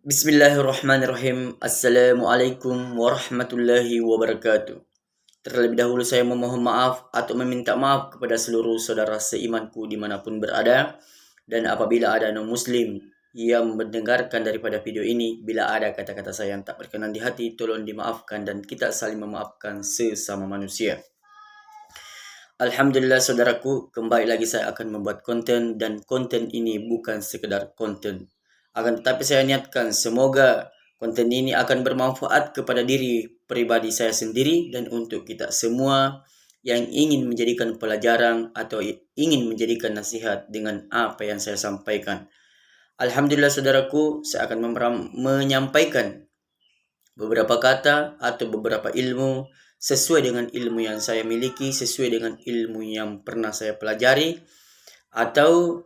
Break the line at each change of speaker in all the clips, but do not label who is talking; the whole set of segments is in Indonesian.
Bismillahirrahmanirrahim. Assalamualaikum warahmatullahi wabarakatuh. Terlebih dahulu saya memohon maaf atau meminta maaf kepada seluruh saudara seimanku dimanapun berada. Dan apabila ada non-muslim yang mendengarkan daripada video ini, bila ada kata-kata saya yang tak berkenan di hati, tolong dimaafkan dan kita saling memaafkan sesama manusia. Alhamdulillah saudaraku, kembali lagi saya akan membuat konten dan konten ini bukan sekedar konten. Akan tetapi saya niatkan semoga konten ini akan bermanfaat kepada diri pribadi saya sendiri dan untuk kita semua yang ingin menjadikan pelajaran atau ingin menjadikan nasihat dengan apa yang saya sampaikan. Alhamdulillah saudaraku, saya akan menyampaikan beberapa kata atau beberapa ilmu sesuai dengan ilmu yang saya miliki, sesuai dengan ilmu yang pernah saya pelajari, atau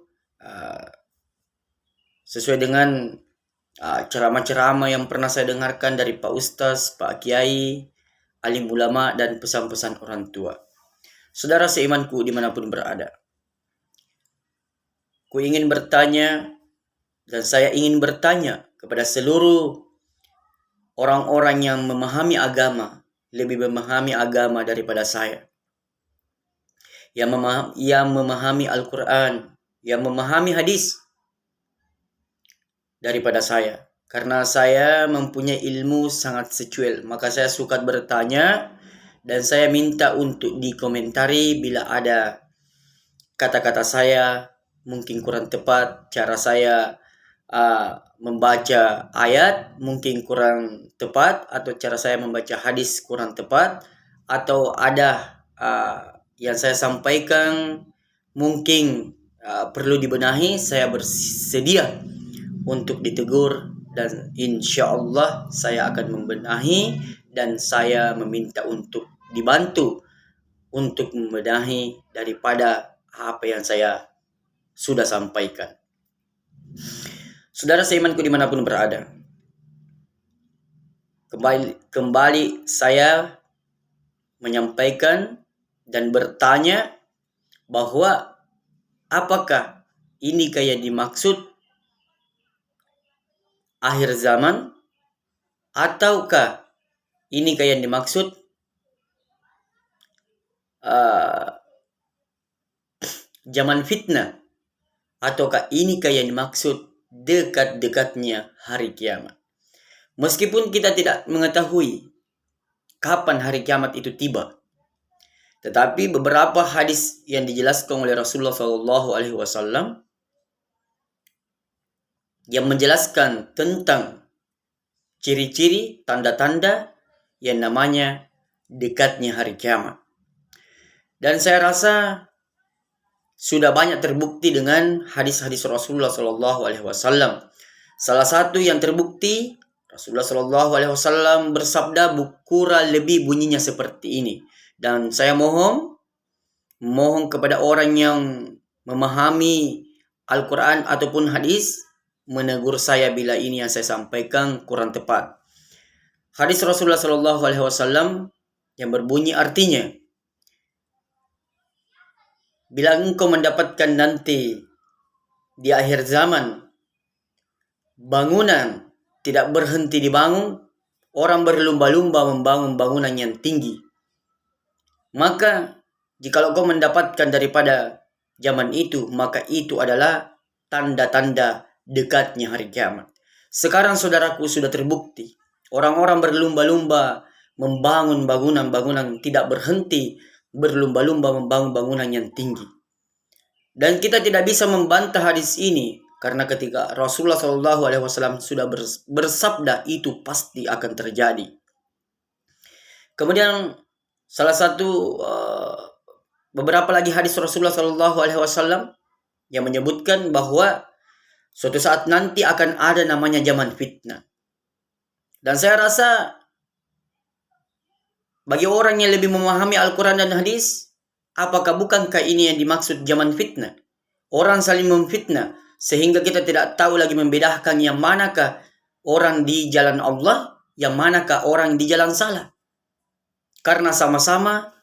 sesuai dengan ceramah-ceramah yang pernah saya dengarkan dari Pak Ustaz, Pak Kiai, alim ulama, dan pesan-pesan orang tua. Saudara seimanku dimanapun berada, ku ingin bertanya dan saya ingin bertanya kepada seluruh orang-orang yang memahami agama, lebih memahami agama daripada saya, yang memahami Al-Quran, yang memahami hadis daripada saya. Karena saya mempunyai ilmu sangat secuil, maka saya suka bertanya dan saya minta untuk dikomentari bila ada kata-kata saya mungkin kurang tepat, cara saya membaca ayat mungkin kurang tepat, atau cara saya membaca hadis kurang tepat, atau ada yang saya sampaikan mungkin perlu dibenahi, saya bersedia untuk ditegur dan insya Allah saya akan membenahi dan saya meminta untuk dibantu untuk membenahi daripada apa yang saya sudah sampaikan. Saudara seimanku dimanapun berada, kembali saya menyampaikan dan bertanya bahwa apakah ini kayak dimaksud akhir zaman, ataukah ini kayak dimaksud zaman fitnah, ataukah ini kayak dimaksud dekat-dekatnya hari kiamat. Meskipun kita tidak mengetahui kapan hari kiamat itu tiba, tetapi beberapa hadis yang dijelaskan oleh Rasulullah SAW yang menjelaskan tentang ciri-ciri, tanda-tanda yang namanya dekatnya hari kiamat. Dan saya rasa sudah banyak terbukti dengan hadis-hadis Rasulullah SAW. Salah satu yang terbukti, Rasulullah SAW bersabda kurang lebih bunyinya seperti ini. Dan saya mohon kepada orang yang memahami Al-Quran ataupun hadis menegur saya bila ini yang saya sampaikan kurang tepat. Hadis Rasulullah SAW yang berbunyi artinya, bila engkau mendapatkan nanti di akhir zaman bangunan tidak berhenti dibangun, orang berlumba-lumba membangun bangunan yang tinggi, maka jikalau kau mendapatkan daripada zaman itu, maka itu adalah tanda-tanda dekatnya hari kiamat. Sekarang saudaraku sudah terbukti, orang-orang berlumba-lumba membangun bangunan-bangunan tidak berhenti, berlumba-lumba membangun bangunan yang tinggi. Dan kita tidak bisa membantah hadis ini, karena ketika Rasulullah SAW sudah bersabda itu pasti akan terjadi. Kemudian salah satu beberapa lagi hadis Rasulullah SAW yang menyebutkan bahwa suatu saat nanti akan ada namanya zaman fitnah. Dan saya rasa bagi orang yang lebih memahami Al-Quran dan hadis, apakah bukankah ini yang dimaksud zaman fitnah? Orang saling memfitnah sehingga kita tidak tahu lagi membedakan yang manakah orang di jalan Allah, yang manakah orang di jalan salah. Karena sama-sama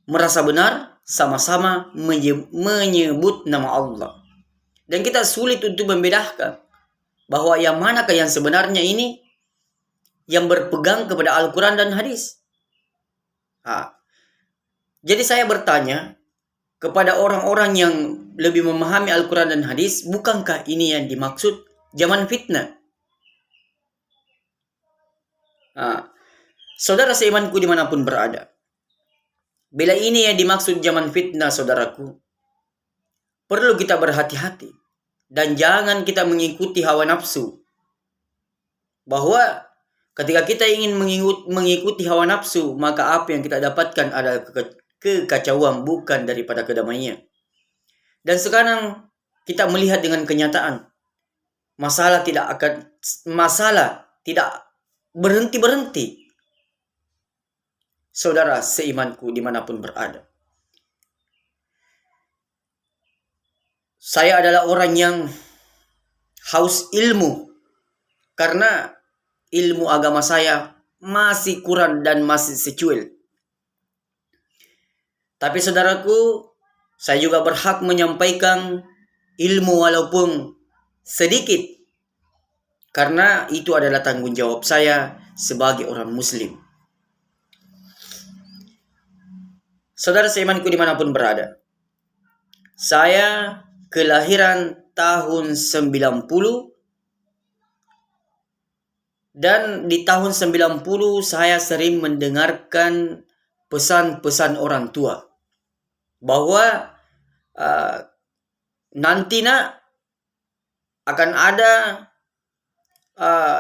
merasa benar, sama-sama menyebut nama Allah. Dan kita sulit untuk membedakan bahwa yang manakah yang sebenarnya ini yang berpegang kepada Al-Quran dan hadis. Jadi saya bertanya kepada orang-orang yang lebih memahami Al-Quran dan hadis, bukankah ini yang dimaksud zaman fitnah? Saudara seimanku dimanapun berada, bila ini yang dimaksud zaman fitnah, saudaraku, perlu kita berhati-hati dan jangan kita mengikuti hawa nafsu. Bahwa ketika kita ingin mengikuti hawa nafsu, maka apa yang kita dapatkan adalah kekacauan, bukan daripada kedamaian. Dan sekarang kita melihat dengan kenyataan, masalah tidak berhenti-berhenti. Saudara seimanku dimanapun berada, saya adalah orang yang haus ilmu, karena ilmu agama saya masih kurang dan masih secuil. Tapi saudaraku, saya juga berhak menyampaikan ilmu walaupun sedikit, karena itu adalah tanggung jawab saya sebagai orang muslim. Saudara seimanku dimanapun berada, saya kelahiran tahun 90, dan di tahun 90 saya sering mendengarkan pesan-pesan orang tua bahwa nanti nak akan ada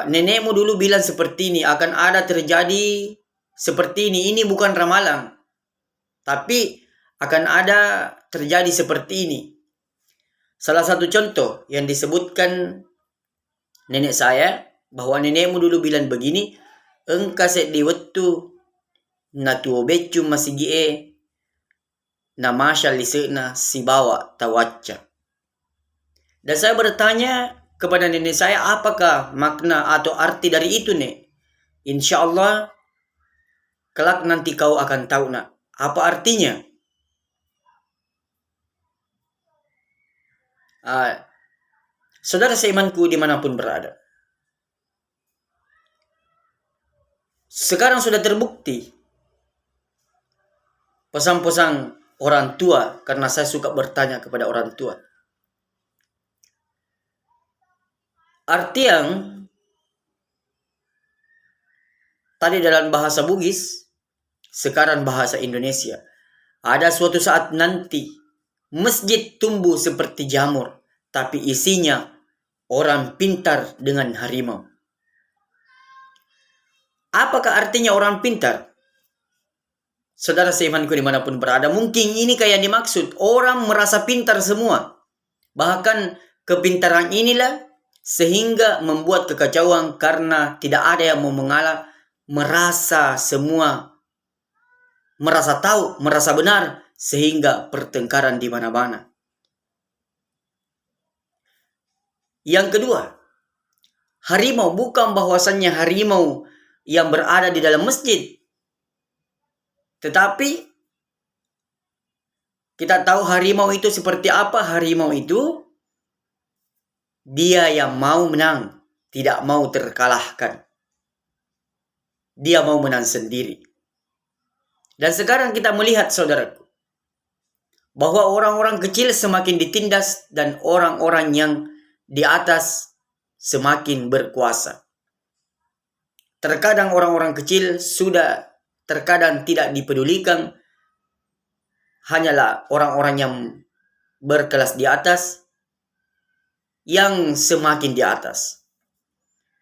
nenekmu dulu bilang seperti ini, akan ada terjadi seperti ini. Ini bukan ramalan, tapi akan ada terjadi seperti ini. Salah satu contoh yang disebutkan nenek saya, bahwa nenekmu dulu bilang begini, engkaset di wetu na tuo becu masih gie na masya lisena si bawa tawacca. Dan saya bertanya kepada nenek saya, apakah makna atau arti dari itu, Nek? Insya Allah kelak nanti kau akan tahu, nak, apa artinya. Saudara seimanku dimanapun berada, sekarang sudah terbukti pesan-pesan orang tua, karena saya suka bertanya kepada orang tua. Arti yang tadi dalam bahasa Bugis, sekarang bahasa Indonesia. Ada suatu saat nanti masjid tumbuh seperti jamur, tapi isinya orang pintar dengan harimau. Apakah artinya orang pintar? Saudara seimanku dimanapun berada, mungkin ini kayak dimaksud orang merasa pintar semua. Bahkan kepintaran inilah sehingga membuat kekacauan, karena tidak ada yang mau mengalah, merasa semua, merasa tahu, merasa benar, sehingga pertengkaran di mana-mana. Yang kedua, harimau bukan bahwasannya harimau yang berada di dalam masjid, tetapi kita tahu harimau itu seperti apa. Harimau itu dia yang mau menang, tidak mau terkalahkan. Dia mau menang sendiri. Dan sekarang kita melihat, saudaraku, bahwa orang-orang kecil semakin ditindas dan orang-orang yang di atas semakin berkuasa. Terkadang orang-orang kecil sudah terkadang tidak dipedulikan, hanyalah orang-orang yang berkelas di atas yang semakin di atas.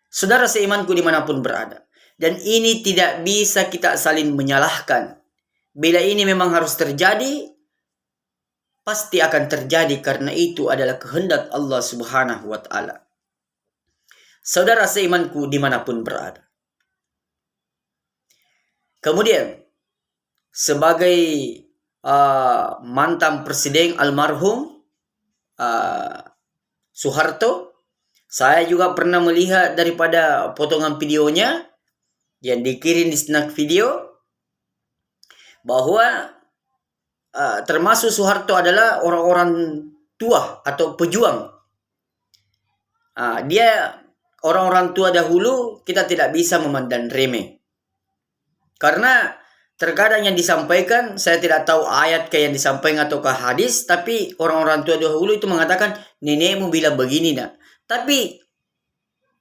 Saudara seimanku dimanapun berada, dan ini tidak bisa kita saling menyalahkan. Bila ini memang harus terjadi, pasti akan terjadi, karena itu adalah kehendak Allah Subhanahu wa Ta'ala. Saudara seimanku dimanapun berada, kemudian sebagai mantan presiden almarhum Soeharto, saya juga pernah melihat daripada potongan videonya yang dikirim di snack video, bahwa termasuk Soeharto adalah orang-orang tua atau pejuang. Dia orang-orang tua dahulu kita tidak bisa memandang remeh. Karena terkadang yang disampaikan, saya tidak tahu ayat kayak yang disampaikan ataukah hadis, tapi orang-orang tua dahulu itu mengatakan, nenekmu bilang begini nak. Tapi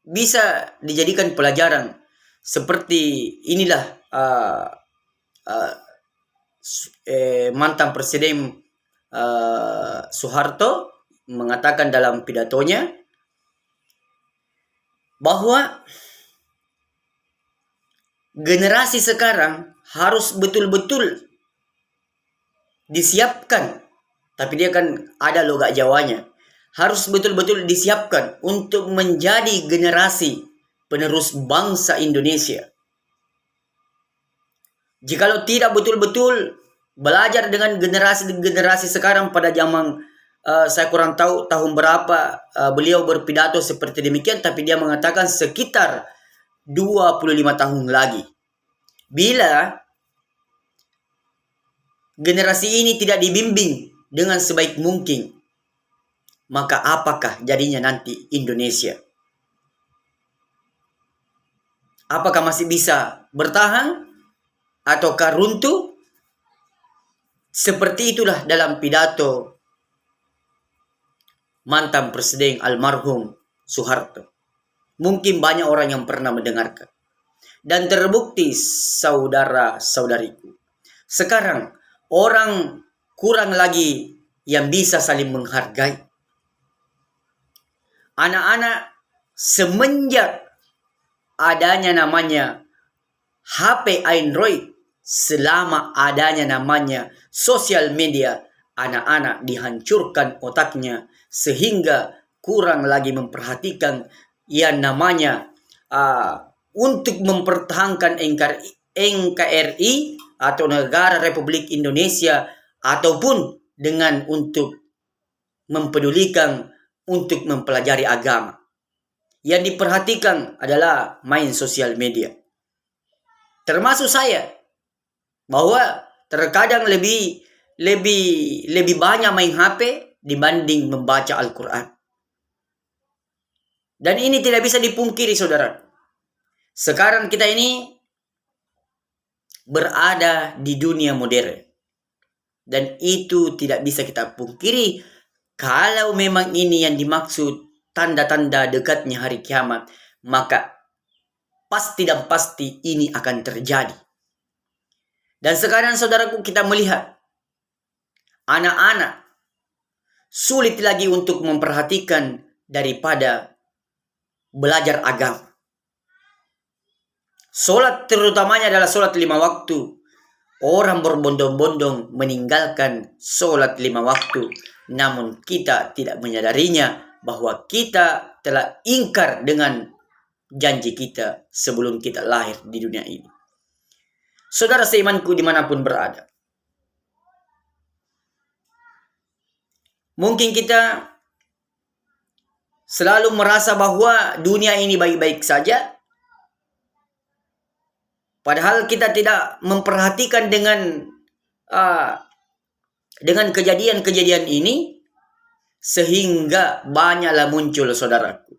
bisa dijadikan pelajaran. Seperti inilah mantan Presiden Soeharto mengatakan dalam pidatonya bahwa generasi sekarang harus betul-betul disiapkan, tapi dia kan ada logat Jawanya, harus betul-betul disiapkan untuk menjadi generasi penerus bangsa Indonesia. Jikalau tidak betul-betul belajar dengan generasi sekarang pada zaman saya kurang tahu tahun berapa beliau berpidato seperti demikian, tapi dia mengatakan sekitar 25 tahun lagi. Bila generasi ini tidak dibimbing dengan sebaik mungkin, maka apakah jadinya nanti Indonesia? Apakah masih bisa bertahan ataukah runtuh? Seperti itulah dalam pidato mantan Presiden almarhum Soeharto. Mungkin banyak orang yang pernah mendengarkan. Dan terbukti saudara-saudariku, sekarang orang kurang lagi yang bisa saling menghargai. Anak-anak semenjak adanya namanya HP Android, selama adanya namanya sosial media, anak-anak dihancurkan otaknya sehingga kurang lagi memperhatikan yang namanya untuk mempertahankan NKRI atau Negara Republik Indonesia, ataupun dengan untuk mempedulikan untuk mempelajari agama. Yang diperhatikan adalah main sosial media. Termasuk saya, bahwa terkadang lebih banyak main HP dibanding membaca Al-Quran. Dan ini tidak bisa dipungkiri, saudara. Sekarang kita ini berada di dunia modern. Dan itu tidak bisa kita pungkiri. Kalau memang ini yang dimaksud tanda-tanda dekatnya hari kiamat, maka pasti dan pasti ini akan terjadi. Dan sekarang saudaraku, kita melihat anak-anak sulit lagi untuk memperhatikan daripada belajar agama. Solat terutamanya adalah solat 5 waktu. Orang berbondong-bondong meninggalkan solat 5 waktu. Namun kita tidak menyadarinya bahwa kita telah ingkar dengan janji kita sebelum kita lahir di dunia ini. Saudara seimanku dimanapun berada, mungkin kita selalu merasa bahwa dunia ini baik-baik saja, padahal kita tidak memperhatikan dengan kejadian-kejadian ini, sehingga banyaklah muncul, saudaraku.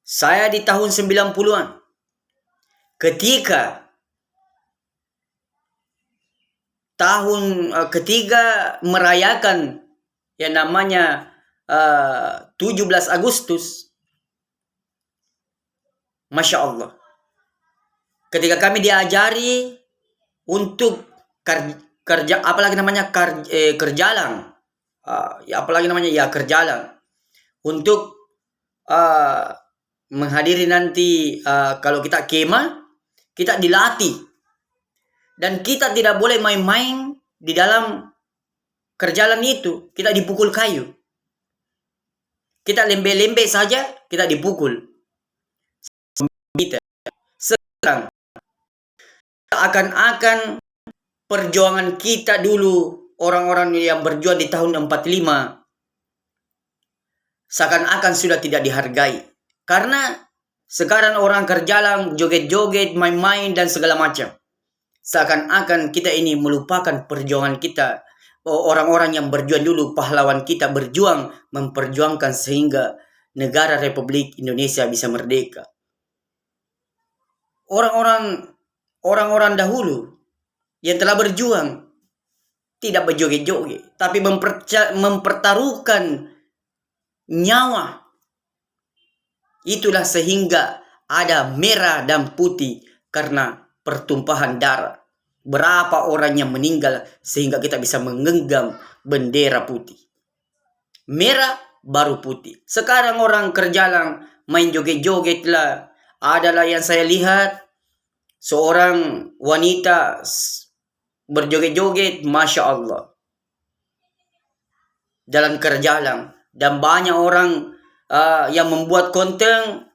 Saya di tahun 90-an, ketika tahun ketiga merayakan yang namanya 17 Agustus, Masya Allah, ketika kami diajari untuk kerja, apalagi namanya kerjalang, kerjalang, untuk menghadiri nanti kalau kita kemah, kita dilatih. Dan kita tidak boleh main-main di dalam kerjalan itu. Kita dipukul kayu. Kita lembe-lembe saja, kita dipukul. Sekarang, akan perjuangan kita dulu, orang-orang yang berjuang di tahun 45, seakan-akan sudah tidak dihargai. Karena sekarang orang kerjalan, joget-joget, main-main, dan segala macam. Seakan-akan kita ini melupakan perjuangan kita. Orang-orang yang berjuang dulu, pahlawan kita berjuang, memperjuangkan sehingga negara Republik Indonesia bisa merdeka. Orang-orang dahulu yang telah berjuang tidak berjoget-joget, tapi mempertaruhkan nyawa. Itulah sehingga ada merah dan putih karena pertumpahan darah. Berapa orang yang meninggal sehingga kita bisa menggenggam bendera putih. Merah baru putih. Sekarang orang kerjalang main joget-joget lah. Adalah yang saya lihat seorang wanita berjoget-joget, Masya Allah, jalan kerjalang. Dan banyak orang yang membuat konten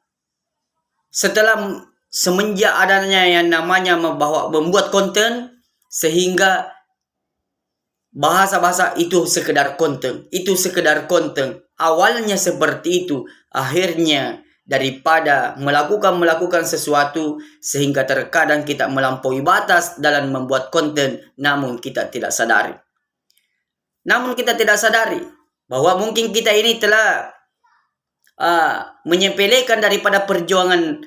semenjak adanya yang namanya membuat konten, sehingga bahasa-bahasa itu sekedar konten. Itu sekedar konten. Awalnya seperti itu. Akhirnya daripada melakukan sesuatu sehingga terkadang kita melampaui batas dalam membuat konten, namun kita tidak sadari. Bahwa mungkin kita ini telah menyepelekan daripada perjuangan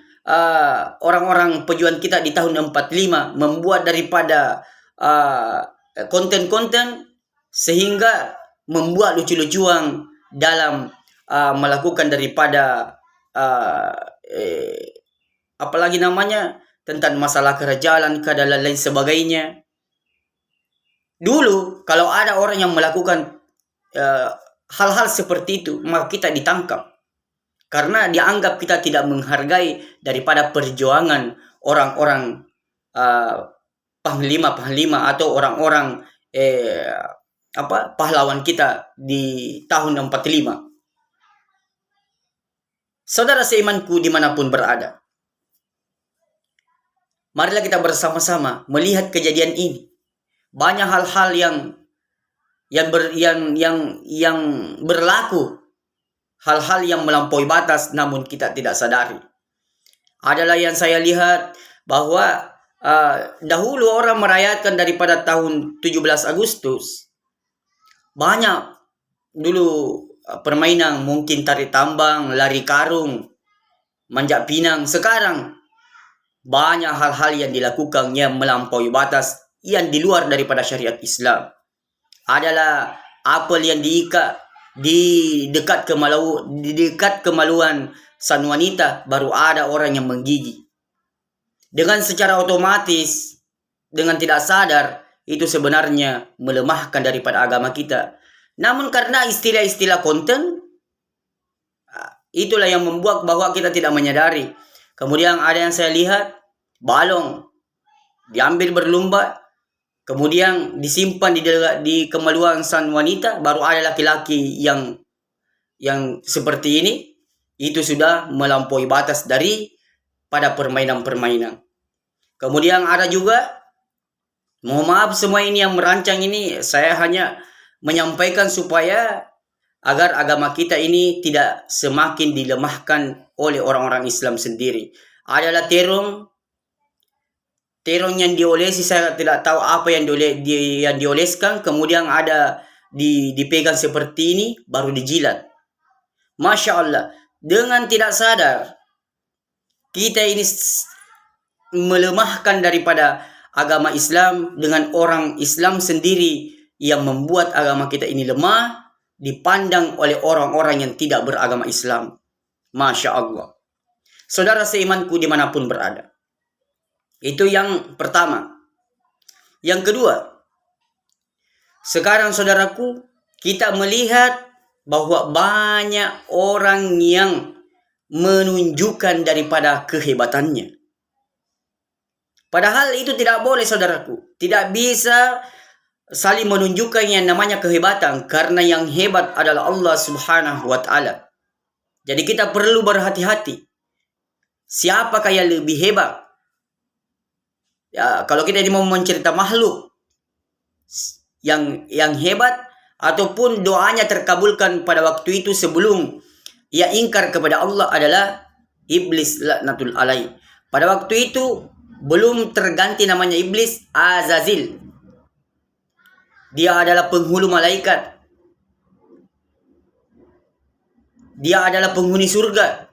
orang-orang pejuang kita di tahun 45, membuat daripada konten-konten sehingga membuat lucu-lucuan dalam melakukan daripada apalagi namanya tentang masalah kerjaan dan lain sebagainya. Dulu kalau ada orang yang melakukan hal-hal seperti itu, maka kita ditangkap karena dianggap kita tidak menghargai daripada perjuangan orang-orang panglima atau orang-orang pahlawan kita di tahun 45. Saudara seimanku dimanapun berada, marilah kita bersama-sama melihat kejadian ini. Banyak hal-hal yang berlaku, hal-hal yang melampaui batas, namun kita tidak sadari. Adalah yang saya lihat bahwa dahulu orang merayakan daripada tahun 17 Agustus. Banyak dulu permainan, mungkin tarik tambang, lari karung, manjat pinang. Sekarang banyak hal-hal yang dilakukan yang melampaui batas, yang di luar daripada syariat Islam. Adalah apel yang diikat di dekat kemaluan sang wanita, baru ada orang yang menggigit. Dengan secara otomatis, dengan tidak sadar, itu sebenarnya melemahkan daripada agama kita. Namun karena istilah-istilah konten, itulah yang membuat bahwa kita tidak menyadari. Kemudian ada yang saya lihat, balong diambil berlomba, kemudian disimpan di kemaluan sang wanita, baru ada laki-laki yang seperti ini. Itu sudah melampaui batas dari pada permainan-permainan. Kemudian ada juga, mohon maaf semua ini yang merancang ini, saya hanya menyampaikan supaya agar agama kita ini tidak semakin dilemahkan oleh orang-orang Islam sendiri. Adalah terong yang diolesi, saya tidak tahu apa yang dioleskan, kemudian ada dipegang seperti ini, baru dijilat. Masya Allah, dengan tidak sadar kita ini melemahkan daripada agama Islam, dengan orang Islam sendiri yang membuat agama kita ini lemah, dipandang oleh orang-orang yang tidak beragama Islam. Masya Allah. Saudara seimanku dimanapun berada, itu yang pertama. Yang kedua, sekarang saudaraku, kita melihat bahwa banyak orang yang menunjukkan daripada kehebatannya. Padahal itu tidak boleh, saudaraku. Tidak bisa saling menunjukkan yang namanya kehebatan, karena yang hebat adalah Allah Subhanahu wa Ta'ala. Jadi kita perlu berhati-hati. Siapakah yang lebih hebat? Ya, kalau kita ini mau mencerita makhluk yang hebat, ataupun doanya terkabulkan pada waktu itu sebelum ia ingkar kepada Allah, adalah iblis laknatul alaih. Pada waktu itu belum terganti namanya iblis, Azazil. Dia adalah penghulu malaikat. dia adalah penghuni surga.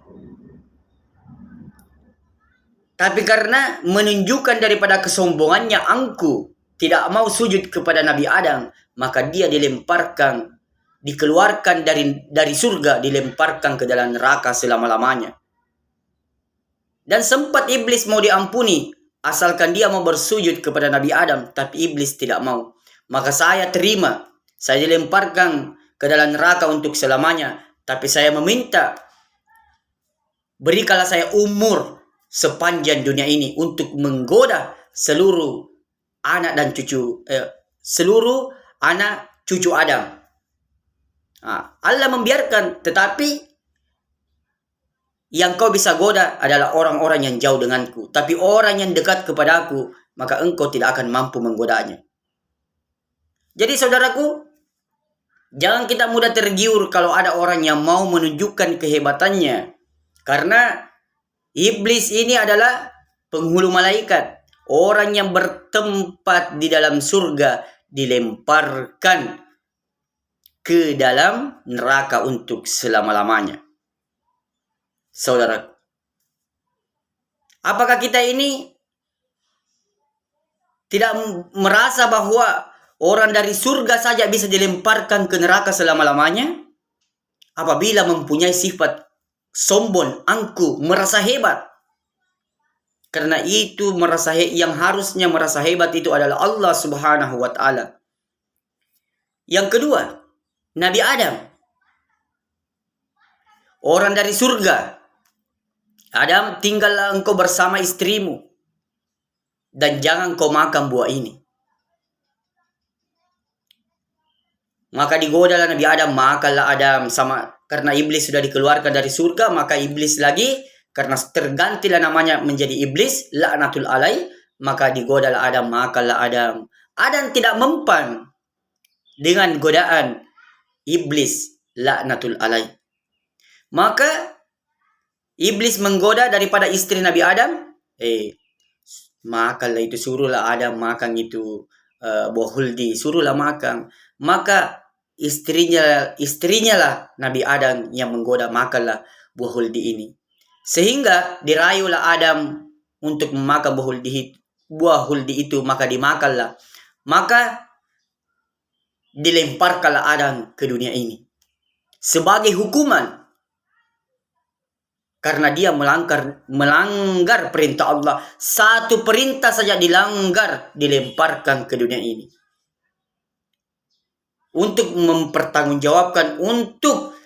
Tapi karena menunjukkan daripada kesombongannya angku tidak mau sujud kepada Nabi Adam, maka dia dikeluarkan dari surga, dilemparkan ke dalam neraka selama-lamanya. Dan sempat iblis mau diampuni, asalkan dia mau bersujud kepada Nabi Adam, tapi iblis tidak mau. Maka saya terima, saya dilemparkan ke dalam neraka untuk selamanya, tapi saya meminta, berikanlah saya umur sepanjang dunia ini untuk menggoda seluruh anak dan cucu, seluruh anak cucu Adam. Allah membiarkan, tetapi yang kau bisa goda adalah orang-orang yang jauh denganku. Tapi orang yang dekat kepadaku, maka engkau tidak akan mampu menggodanya. Jadi saudaraku, jangan kita mudah tergiur kalau ada orang yang mau menunjukkan kehebatannya. Karena iblis ini adalah penghulu malaikat. Orang yang bertempat di dalam surga dilemparkan ke dalam neraka untuk selama-lamanya. Saudara, apakah kita ini tidak merasa bahwa orang dari surga saja bisa dilemparkan ke neraka selama-lamanya? Apabila mempunyai sifat sombong, angkuh, merasa hebat. Karena itu yang harusnya merasa hebat itu adalah Allah Subhanahu wa Ta'ala. Yang kedua, Nabi Adam, orang dari surga. Adam, tinggallah engkau bersama istrimu dan jangan kau makan buah ini. Maka digodalah Nabi Adam, makanlah Adam karena iblis sudah dikeluarkan dari surga, maka iblis lagi karena tergantilah namanya menjadi iblis, laknatul alai, maka digodalah Adam, makanlah Adam. Adam tidak mempan dengan godaan iblis, laknatul alai. Maka iblis menggoda daripada istri Nabi Adam, makanlah itu, suruhlah Adam makan itu buah huldi, suruhlah makan. Maka istrinya lah Nabi Adam yang menggoda, makanlah buah huldi ini. Sehingga dirayulah Adam untuk memakan buah huldi itu, maka dimakanlah. Maka dilemparkanlah Adam ke dunia ini sebagai hukuman. Karena dia melanggar perintah Allah. Satu perintah saja dilanggar, dilemparkan ke dunia ini. Untuk mempertanggungjawabkan, untuk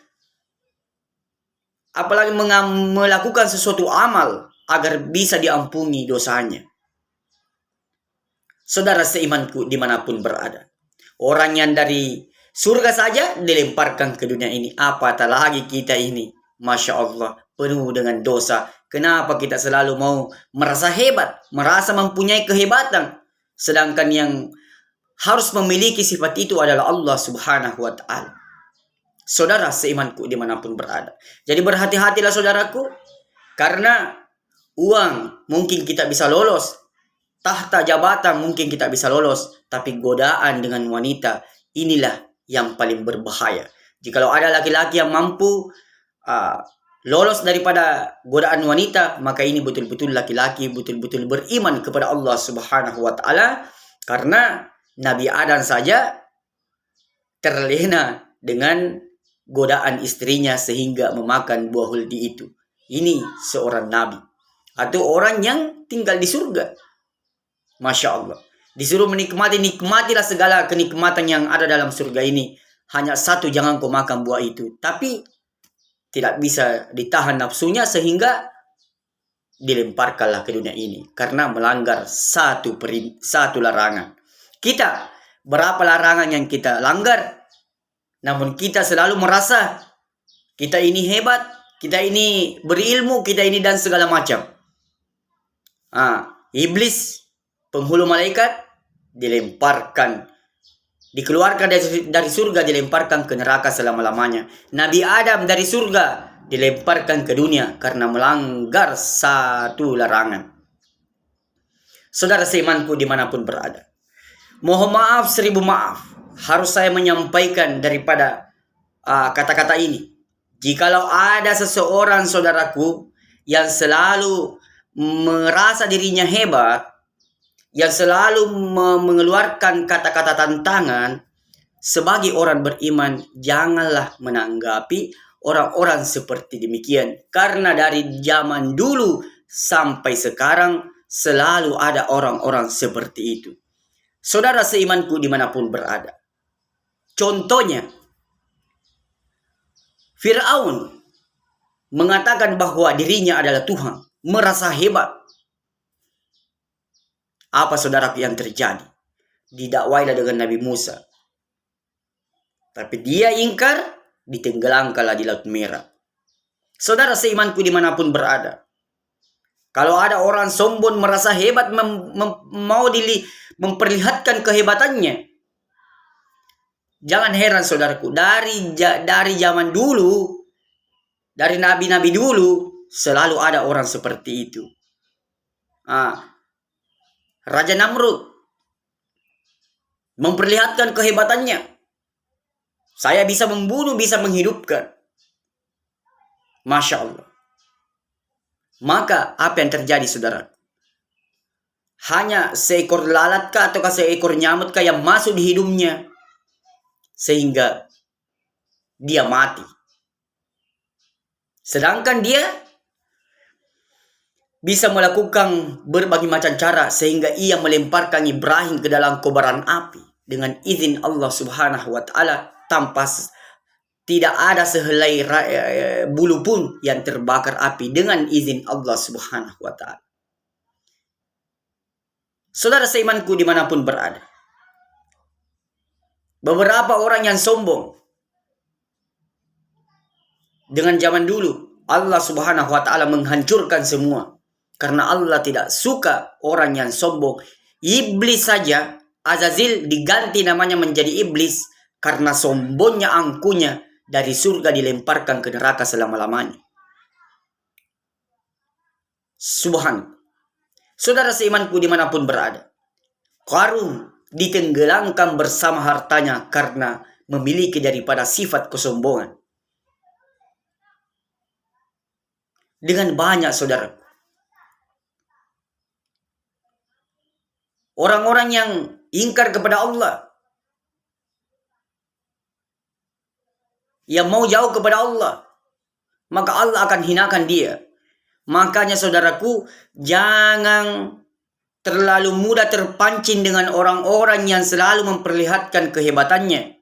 apalagi melakukan sesuatu amal agar bisa diampuni dosanya. Saudara seimanku dimanapun berada, orang yang dari surga saja dilemparkan ke dunia ini, apatah lagi kita ini. Masya Allah, penuh dengan dosa. Kenapa kita selalu mau merasa hebat, merasa mempunyai kehebatan, sedangkan yang harus memiliki sifat itu adalah Allah Subhanahu wa Ta'ala. Saudara seimanku dimanapun berada, jadi berhati-hatilah saudaraku, karena uang mungkin kita bisa lolos, tahta jabatan mungkin kita bisa lolos, tapi godaan dengan wanita inilah yang paling berbahaya. Jikalau ada laki-laki yang mampu lolos daripada godaan wanita, maka ini betul-betul laki-laki betul-betul beriman kepada Allah Subhanahu wa Ta'ala. Karena Nabi Adam saja terlena dengan godaan istrinya sehingga memakan buah huldi itu. Ini seorang nabi atau orang yang tinggal di surga. Masya Allah, disuruh nikmatilah segala kenikmatan yang ada dalam surga ini. Hanya satu, jangan kau makan buah itu. Tapi tidak bisa ditahan nafsunya sehingga dilemparkanlah ke dunia ini karena melanggar satu larangan. Kita, berapa larangan yang kita langgar, namun kita selalu merasa kita ini hebat, kita ini berilmu, kita ini dan segala macam. Iblis, penghulu malaikat, dikeluarkan dari surga, dilemparkan ke neraka selama-lamanya. Nabi Adam dari surga dilemparkan ke dunia karena melanggar satu larangan. Saudara seimanku dimanapun berada, mohon maaf 1000 maaf harus saya menyampaikan daripada kata-kata ini. Jikalau ada seseorang saudaraku yang selalu merasa dirinya hebat, yang selalu mengeluarkan kata-kata tantangan, sebagai orang beriman janganlah menanggapi orang-orang seperti demikian. Karena dari zaman dulu sampai sekarang selalu ada orang-orang seperti itu. Saudara seimanku dimanapun berada. Contohnya, Fir'aun mengatakan bahwa dirinya adalah Tuhan, merasa hebat. Apa saudara yang terjadi? Didakwailah dengan Nabi Musa. Tapi dia ingkar, ditenggelamkanlah di Laut Merah. Saudara seimanku dimanapun berada. Kalau ada orang sombong merasa hebat mau memperlihatkan kehebatannya, jangan heran saudaraku, dari zaman dulu, dari nabi-nabi dulu, selalu ada orang seperti itu. Raja Namrud memperlihatkan kehebatannya. Saya bisa membunuh, bisa menghidupkan. Masya Allah. Maka apa yang terjadi saudara? Hanya seekor lalat kah ataukah seekor nyamuk kah yang masuk di hidungnya sehingga dia mati. Sedangkan dia bisa melakukan berbagai macam cara sehingga ia melemparkan Ibrahim ke dalam kobaran api dengan izin Allah Subhanahu wa taala, tanpa tidak ada sehelai bulu pun yang terbakar api dengan izin Allah Subhanahu wa taala. Saudara seimanku dimanapun berada, beberapa orang yang sombong dengan zaman dulu, Allah Subhanahu wa taala menghancurkan semua. Karena Allah tidak suka orang yang sombong. Iblis saja, Azazil diganti namanya menjadi iblis karena sombongnya angkunya, dari surga dilemparkan ke neraka selama-lamanya. Subhan. Saudara seimanku dimanapun berada, Qarun ditenggelamkan bersama hartanya karena memiliki daripada sifat kesombongan. Dengan banyak saudara, orang-orang yang ingkar kepada Allah, yang mau jauh kepada Allah, maka Allah akan hinakan dia. Makanya saudaraku, jangan terlalu mudah terpancing dengan orang-orang yang selalu memperlihatkan kehebatannya.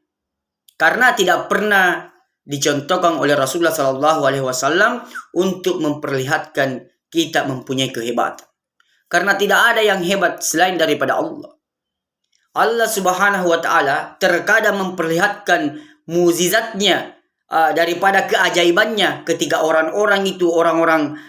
Karena tidak pernah dicontohkan oleh Rasulullah SAW untuk memperlihatkan kita mempunyai kehebatan. Karena tidak ada yang hebat selain daripada Allah. Allah Subhanahu wa taala terkadang memperlihatkan mukjizatnya daripada keajaibannya ketika orang-orang itu orang-orang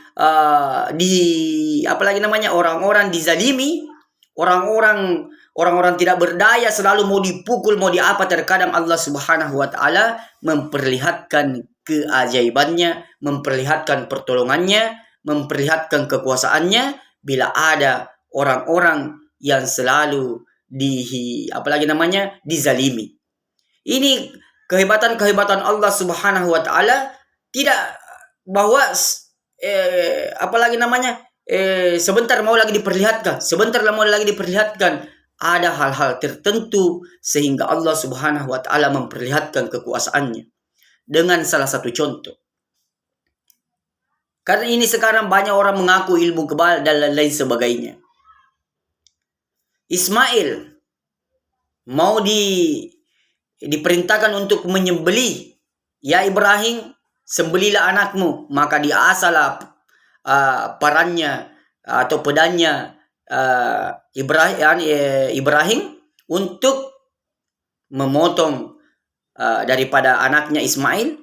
orang-orang dizalimi, orang-orang tidak berdaya, selalu mau dipukul, mau diapa, terkadang Allah Subhanahu wa taala memperlihatkan keajaibannya, memperlihatkan pertolongannya, memperlihatkan kekuasaannya bila ada orang-orang yang selalu dizalimi. Ini kehebatan-kehebatan Allah Subhanahu wa taala, tidak bahwa sebentar mau lagi diperlihatkan, ada hal-hal tertentu sehingga Allah Subhanahu wa taala memperlihatkan kekuasaannya. Dengan salah satu contoh, karena ini sekarang banyak orang mengaku ilmu kebal dan lain sebagainya. Ismail mau diperintahkan untuk menyembelih. Ya Ibrahim, sembelilah anakmu. Maka diasalah parannya atau pedangnya Ibrahim untuk memotong daripada anaknya Ismail.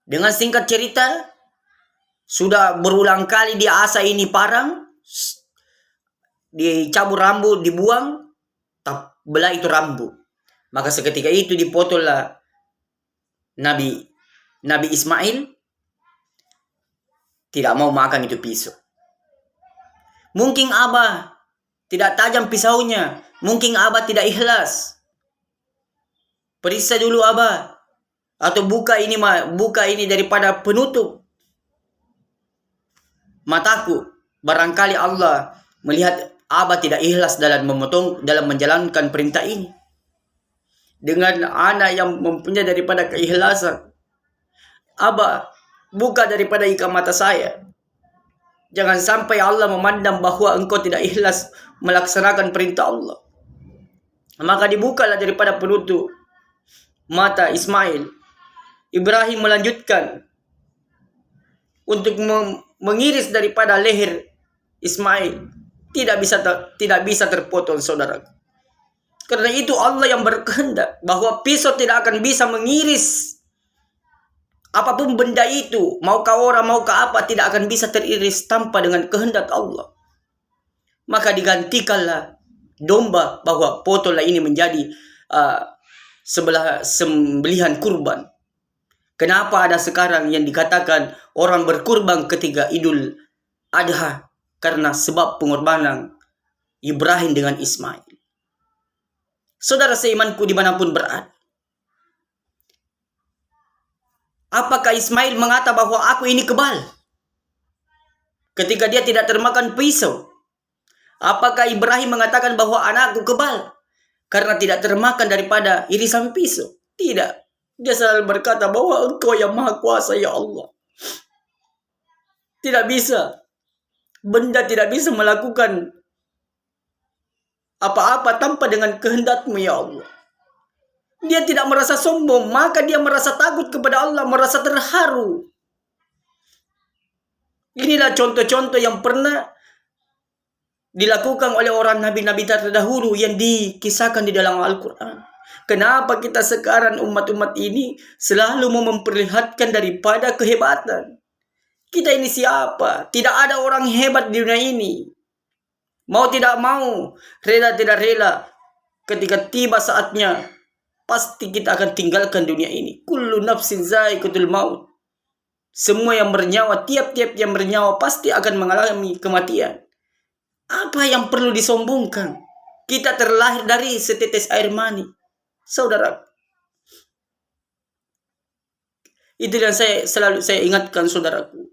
Dengan singkat cerita, sudah berulang kali diasah ini parang, dicabut rambut, dibuang, belah itu rambut. Maka seketika itu dipotonglah Nabi Ismail, tidak mau makan itu pisau. Mungkin Abah tidak tajam pisaunya, mungkin Abah tidak ikhlas. Periksa dulu Abah, atau buka ini daripada penutup mataku. Barangkali Allah melihat Abah tidak ikhlas dalam menjalankan perintah ini. Dengan anak yang mempunyai daripada keikhlasan, Abah buka daripada ikan mata saya. Jangan sampai Allah memandang bahwa engkau tidak ikhlas melaksanakan perintah Allah. Maka dibukalah daripada penutup mata Ismail. Ibrahim melanjutkan untuk mengiris daripada leher Ismail. Tidak bisa terpotong, saudara. Karena itu Allah yang berkehendak bahwa pisau tidak akan bisa mengiris apapun benda itu, maukah orang, maukah apa, tidak akan bisa teriris tanpa dengan kehendak Allah. Maka digantikanlah domba, bahwa potonglah ini menjadi sembelihan kurban. Kenapa ada sekarang yang dikatakan orang berkurban ketika Idul Adha? Karena sebab pengorbanan Ibrahim dengan Ismail. Saudara seimanku dimanapun berada, apakah Ismail mengata bahwa aku ini kebal ketika dia tidak termakan pisau? Apakah Ibrahim mengatakan bahwa anakku kebal karena tidak termakan daripada irisan pisau? Tidak. Dia selalu berkata bahwa engkau yang maha kuasa ya Allah. Tidak bisa. Benda tidak bisa melakukan apa-apa tanpa dengan kehendak-Mu ya Allah. Dia tidak merasa sombong, maka dia merasa takut kepada Allah, merasa terharu. Inilah contoh-contoh yang pernah dilakukan oleh orang nabi-nabi terdahulu yang dikisahkan di dalam Al-Quran. Kenapa kita sekarang umat-umat ini selalu memperlihatkan daripada kehebatan? Kita ini siapa? Tidak ada orang hebat di dunia ini. Mau tidak mau, rela tidak rela, ketika tiba saatnya, pasti kita akan tinggalkan dunia ini. Kullu nafsin za'iqatul maut. Semua yang bernyawa, tiap-tiap yang bernyawa pasti akan mengalami kematian. Apa yang perlu disombongkan? Kita terlahir dari setetes air mani, saudara. Itu yang selalu saya ingatkan saudaraku,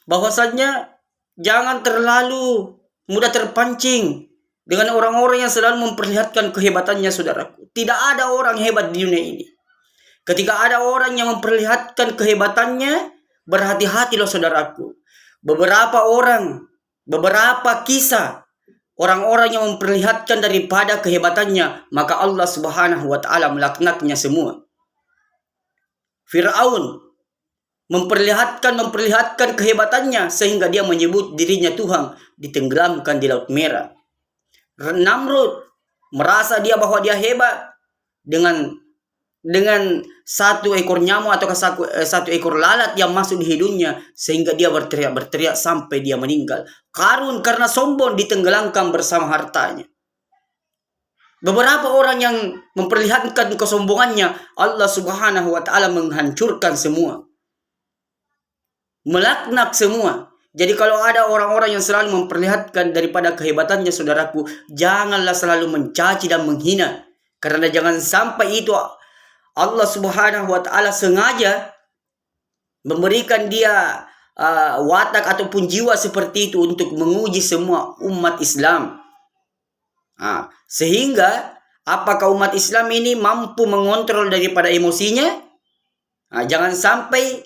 bahwasanya jangan terlalu mudah terpancing dengan orang-orang yang selalu memperlihatkan kehebatannya, saudaraku. Tidak ada orang hebat di dunia ini. Ketika ada orang yang memperlihatkan kehebatannya, berhati-hatilah saudaraku. Beberapa kisah orang-orang yang memperlihatkan daripada kehebatannya, maka Allah Subhanahu wa taala melaknatnya semua. Firaun memperlihatkan kehebatannya sehingga dia menyebut dirinya Tuhan, ditenggelamkan di Laut Merah. Namrud merasa dia bahwa dia hebat dengan satu ekor nyamuk atau satu ekor lalat yang masuk di hidungnya sehingga dia berteriak sampai dia meninggal. Qarun karena sombong ditenggelamkan bersama hartanya. Beberapa orang yang memperlihatkan kesombongannya, Allah Subhanahu wa taala menghancurkan semua, melaknat semua. Jadi kalau ada orang-orang yang selalu memperlihatkan daripada kehebatannya, saudaraku, janganlah selalu mencaci dan menghina. Karena jangan sampai itu Allah Subhanahu wa taala sengaja memberikan dia watak ataupun jiwa seperti itu untuk menguji semua umat Islam. Sehingga apakah umat Islam ini mampu mengontrol daripada emosinya? Jangan sampai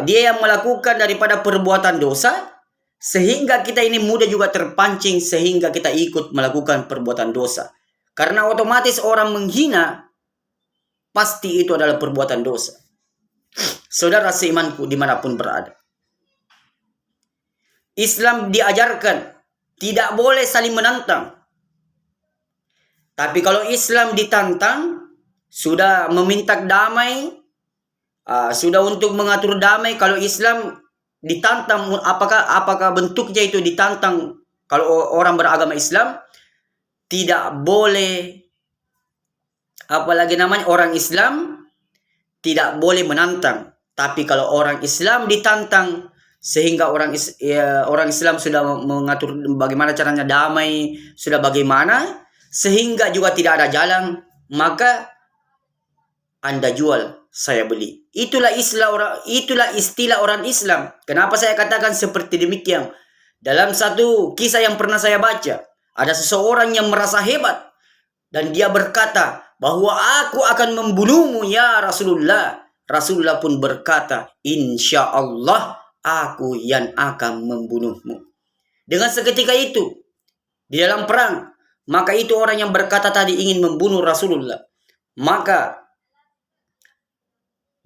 dia yang melakukan daripada perbuatan dosa sehingga kita ini mudah juga terpancing sehingga kita ikut melakukan perbuatan dosa. Karena otomatis orang menghina pasti itu adalah perbuatan dosa. Saudara seimanku dimanapun berada, Islam diajarkan tidak boleh saling menantang. Tapi kalau Islam ditantang, sudah meminta damai, sudah untuk mengatur damai. Kalau Islam ditantang, apakah bentuknya itu ditantang? Kalau orang beragama Islam tidak boleh, apalagi namanya orang Islam tidak boleh menantang. Tapi kalau orang Islam ditantang sehingga orang Islam sudah mengatur bagaimana caranya damai, sudah bagaimana sehingga juga tidak ada jalan, maka Anda jual, saya beli. Itulah istilah orang Islam. Kenapa saya katakan seperti demikian? Dalam satu kisah yang pernah saya baca, ada seseorang yang merasa hebat dan dia berkata bahwa aku akan membunuhmu ya Rasulullah. Rasulullah pun berkata, insya Allah aku yang akan membunuhmu. Dengan seketika itu, di dalam perang, maka itu orang yang berkata tadi ingin membunuh Rasulullah. Maka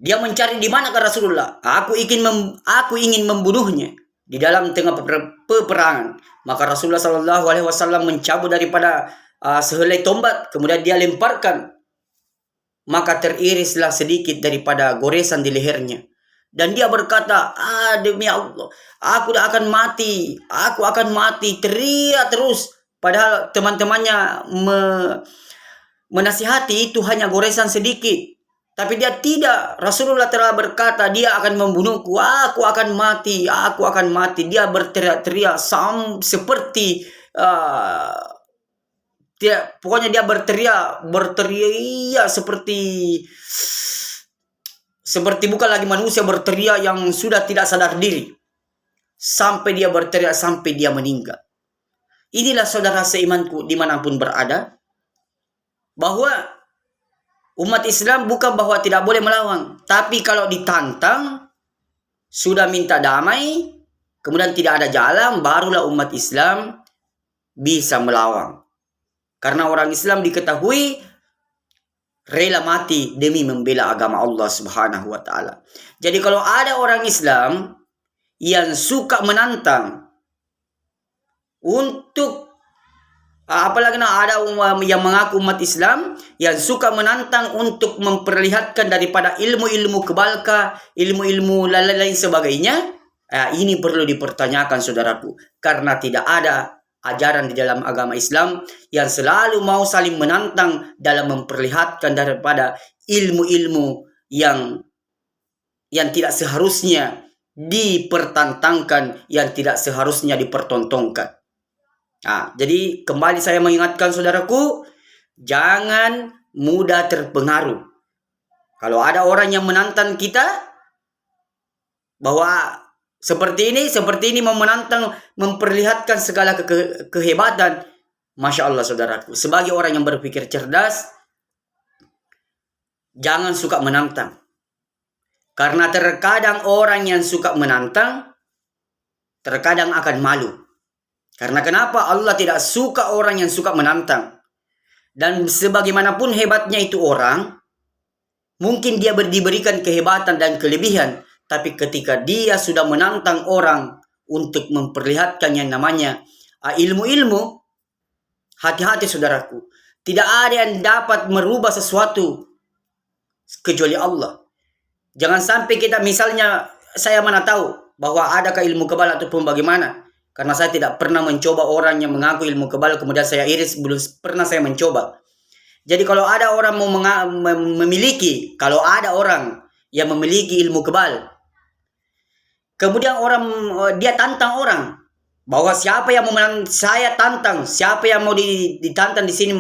dia mencari di manakah Rasulullah. Aku ingin membunuhnya di dalam tengah peperangan. Maka Rasulullah SAW mencabut daripada sehelai tombak, kemudian dia lemparkan. Maka teririslah sedikit daripada goresan di lehernya. Dan dia berkata, demi Allah, aku akan mati, teriak terus. Padahal teman-temannya menasihati itu hanya goresan sedikit. Tapi dia tidak. Rasulullah telah berkata, dia akan membunuhku, aku akan mati. Dia berteriak-teriak seperti pokoknya dia berteriak seperti bukan lagi manusia, berteriak yang sudah tidak sadar diri. Sampai dia berteriak sampai dia meninggal. Inilah saudara seimanku dimanapun berada, bahwa umat Islam bukan bahwa tidak boleh melawan, tapi kalau ditantang, sudah minta damai, kemudian tidak ada jalan, barulah umat Islam bisa melawan. Karena orang Islam diketahui rela mati demi membela agama Allah Subhanahu wa Ta'ala. Jadi kalau ada orang Islam yang suka menantang untuk apalagi ada yang mengaku umat Islam yang suka menantang untuk memperlihatkan daripada ilmu-ilmu kebalka, ilmu-ilmu lain sebagainya, ini perlu dipertanyakan saudaraku, karena tidak ada ajaran di dalam agama Islam yang selalu mau saling menantang dalam memperlihatkan daripada ilmu-ilmu yang tidak seharusnya dipertantangkan, yang tidak seharusnya dipertontonkan. Jadi kembali saya mengingatkan saudaraku, jangan mudah terpengaruh. Kalau ada orang yang menantang kita bahwa seperti ini mau menantang, memperlihatkan segala kehebatan, Masya Allah saudaraku, sebagai orang yang berpikir cerdas, jangan suka menantang. Karena terkadang orang yang suka menantang terkadang akan malu. Karena kenapa? Allah tidak suka orang yang suka menantang. Dan sebagaimanapun hebatnya itu orang, mungkin dia diberikan kehebatan dan kelebihan, tapi ketika dia sudah menantang orang untuk memperlihatkan yang namanya ilmu-ilmu, hati-hati saudaraku. Tidak ada yang dapat merubah sesuatu kecuali Allah. Jangan sampai kita, misalnya, saya mana tahu bahwa adakah ilmu kebal ataupun bagaimana. Karena saya tidak pernah mencoba orang yang mengaku ilmu kebal, kemudian saya iris, belum pernah saya mencoba. Jadi kalau ada orang kalau ada orang yang memiliki ilmu kebal, kemudian dia tantang orang, bahwa siapa yang mau saya tantang, siapa yang mau ditantang di sini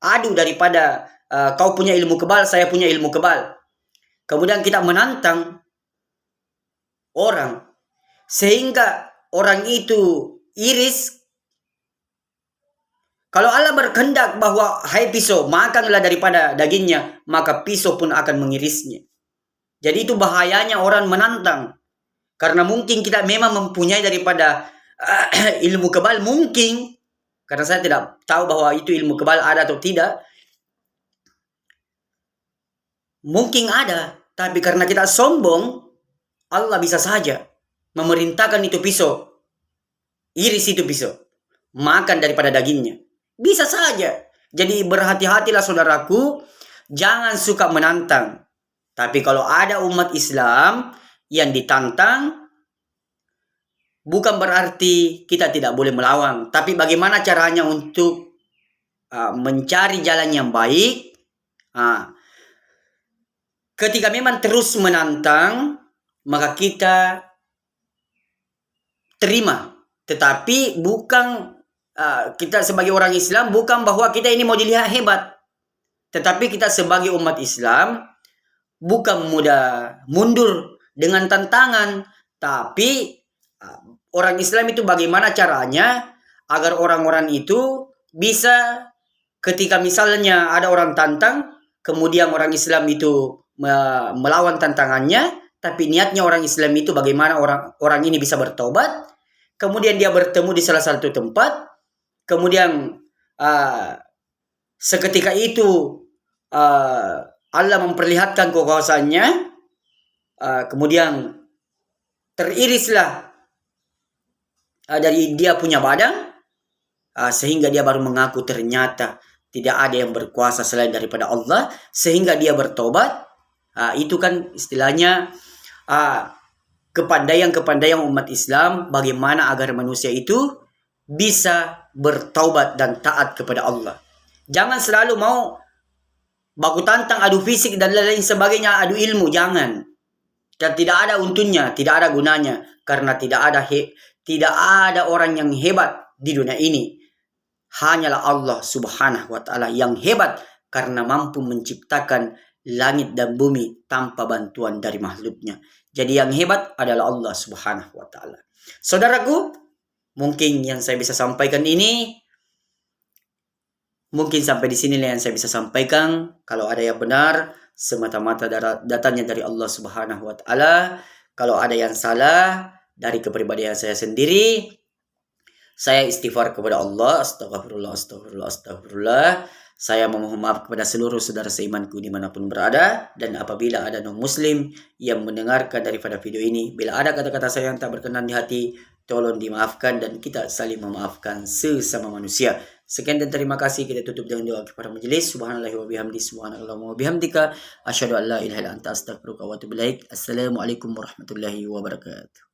adu daripada kau punya ilmu kebal, saya punya ilmu kebal. Kemudian kita menantang orang sehingga orang itu iris. Kalau Allah berkehendak bahwa hai pisau, makanlah daripada dagingnya, maka pisau pun akan mengirisnya. Jadi itu bahayanya orang menantang. Karena mungkin kita memang mempunyai daripada ilmu kebal, mungkin. Karena saya tidak tahu bahwa itu ilmu kebal ada atau tidak. Mungkin ada, tapi karena kita sombong, Allah bisa saja memerintahkan itu pisau, iris itu pisau, makan daripada dagingnya. Bisa saja. Jadi berhati-hatilah saudaraku, jangan suka menantang. Tapi kalau ada umat Islam yang ditantang, bukan berarti kita tidak boleh melawan. Tapi bagaimana caranya untuk mencari jalan yang baik. Ketika memang terus menantang, maka kita terima. Tetapi bukan kita sebagai orang Islam, bukan bahwa kita ini mau dilihat hebat. Tetapi kita sebagai umat Islam bukan mudah mundur dengan tantangan, tapi orang Islam itu bagaimana caranya agar orang-orang itu bisa ketika misalnya ada orang tantang, kemudian orang Islam itu melawan tantangannya, tapi niatnya orang Islam itu bagaimana orang ini bisa bertobat, kemudian dia bertemu di salah satu tempat, kemudian seketika itu Allah memperlihatkan kekuasaannya, kemudian teririslah dari dia punya badan, sehingga dia baru mengaku ternyata tidak ada yang berkuasa selain daripada Allah, sehingga dia bertobat. Itu kan istilahnya kepandaian umat Islam bagaimana agar manusia itu bisa bertaubat dan taat kepada Allah. Jangan selalu mau baku tantang, adu fisik dan lain sebagainya, adu ilmu, jangan. Dan tidak ada untungnya, tidak ada gunanya, karena tidak ada orang yang hebat di dunia ini. Hanyalah Allah Subhanahu wa Ta'ala yang hebat karena mampu menciptakan langit dan bumi tanpa bantuan dari makhluknya. Jadi yang hebat adalah Allah Subhanahu wa Ta'ala. Saudaraku, mungkin yang saya bisa sampaikan ini, mungkin sampai di sini yang saya bisa sampaikan. Kalau ada yang benar, semata-mata datangnya dari Allah Subhanahu wa Ta'ala. Kalau ada yang salah dari kepribadian saya sendiri, saya istighfar kepada Allah. Astagfirullah. Saya memohon maaf kepada seluruh saudara seimanku dimanapun berada. Dan apabila ada non-muslim yang mendengarkan daripada video ini, bila ada kata-kata saya yang tak berkenan di hati, tolong dimaafkan dan kita saling memaafkan sesama manusia. Sekian dan terima kasih. Kita tutup dengan doa kepada majelis. Subhanallahi wa bihamdi, subhanakallahumma wa bihamdika, asyhadu an la ilaha illa anta, astaghfiruka wa atubu ilaik. Assalamualaikum warahmatullahi wabarakatuh.